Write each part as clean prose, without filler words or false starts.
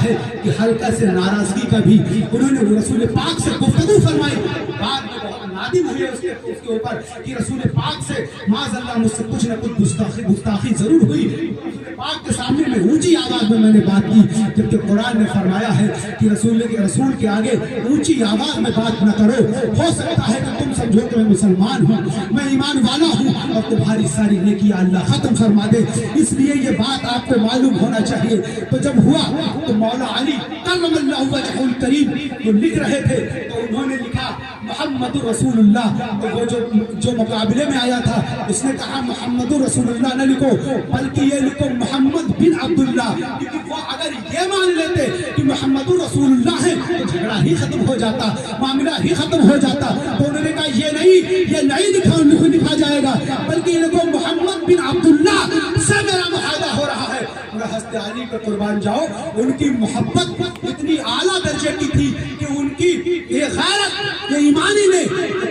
ہے کہ ہلکا سے ناراضگی کا بھی انہوں نے رسول پاک سے گفتگو فرمائی. بعد میں بہت نادم ہوئے اس کے اوپر کہ رسول پاک سے معاذ اللہ مجھ سے کچھ نہ کچھ گستاخی ضرور ہوئی. رسول پاک کے سامنے میں اونچی آواز میں نے بات کی، جبکہ قرآن نے فرمایا ہے کہ رسول کے آگے اونچی آواز میں بات نہ کرو. ہو سکتا ہے کہ تم سمجھو کہ میں مسلمان ہوں، میں ایمان والا ہوں، اور تمہاری ساری نیکی اللہ ختم فرما دے. اس لیے یہ بات آپ کو معلوم ہونا چاہیے. تو جب ہوا تو مولا علی کرم اللہ وجہہ الکریم وہ لکھ رہے تھے تو انہوں نے لکھا محمد رسول اللہ. تو وہ جو مقابلے میں آیا تھا اس نے کہا محمد رسول اللہ نہ لکھو بلکہ یہ لکھو محمد بن عبداللہ، کیونکہ وہ اگر یہ مان لیتے کہ محمد رسول اللہ ہے تو جھگڑا ہی ختم ہو جاتا، معاملہ ہی ختم ہو جاتا. تو انہوں نے کہا یہ نہیں لکھا جائے گا بلکہ یہ لکھو محمد بن عبداللہ سے میرا معاہدہ ہو رہا ہے. حضرت علی پر قربان جاؤ، ان کی محبت اتنی اعلیٰ درجے کی تھی کہ ان کی یہ غیرت، یہ ایمانی نے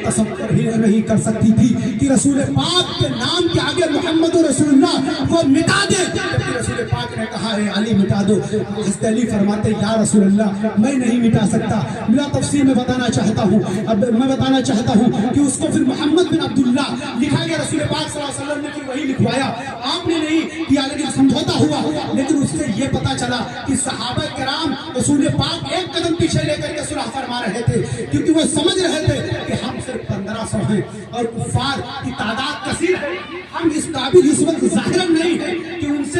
تصور ہی نہیں کر سکتی تھی کہ رسول پاک کے نام کے آگے محمد رسول اللہ وہ مٹا دے. جبکہ رسول پاک نے کہا ہے علی مٹا دو. حضرت علی فرماتے یا رسول اللہ میں نہیں مٹا سکتا. بلا تفصیل میں بتانا چاہتا ہوں، اب میں بتانا چاہتا ہوں کہ اس کو پھر محمد بن عبداللہ لکھا گیا. رسول پاک صلی اللہ علیہ وسلم نے پھر وہی لکھوایا، آپ نے نہیں کیا، لیکن سمجھوتا ہوا. لیکن اس سے یہ پتا چلا کہ صحابہ کرام رسول پاک ایک قدم پیچھے لے کر کے صلح فرما رہے تھے، کیونکہ وہ سمجھ رہے تھے کہ ہم صرف 1500 ہیں اور کفار کی تعداد کثیر ہے. ہم اس قابل اس وقت ظاہراً نہیں ہے کہ ان سے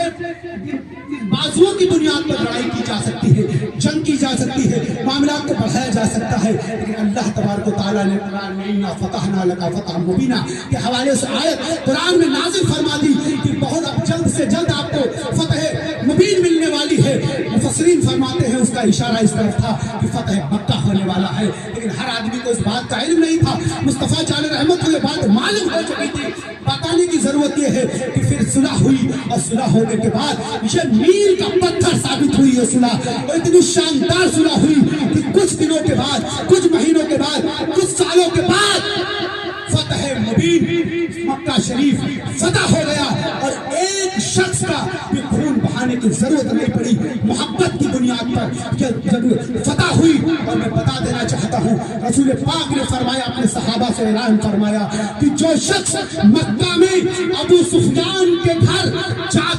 بازوؤں کی بنیاد پر لڑائی کی جا سکتی ہے، جنگ کی جا سکتی ہے، معاملات کو بڑھایا جا سکتا ہے. لیکن اللہ تبارک و تعالیٰ نے قرآن میں فتحنا لک فتحا مبینا کے حوالے سے آیت قرآن میں نازل فرما دی کہ بہت اب جلد سے جلد آپ کو فتح مبین ملنے والی ہے. مفسرین فرماتے ہیں اس کا اشارہ اس طرف تھا کہ فتح مکہ ہونے والا ہے، لیکن ہر آدمی کو اس بات کا علم نہیں تھا. مصطفیٰ جان رحمت کو یہ بات معلوم ہو چکی تھی. بتانے کی ضرورت یہ ہے کہ پھر صلح ہوئی، اور صلح ہونے کے بعد یہ میل کا پتھر ثابت ہوئی ہے صلح، اور اتنی شاندار صلح ہوئی کہ کچھ دنوں کے بعد، کچھ مہینوں کے بعد، کچھ سالوں کے بعد فتح مبین مکہ شریف فتح ہو گیا. اور ایک شخص کا بھی خون بہانے کی ضرورت نہیں پڑی، محبت کی بنیاد پر جب فتح ہوئی. اور میں بتا دینا چاہتا ہوں رسول پاک نے فرمایا، اپنے صحابہ سے اعلان فرمایا کہ جو شخص مکہ میں ابو سفیان کے گھر جا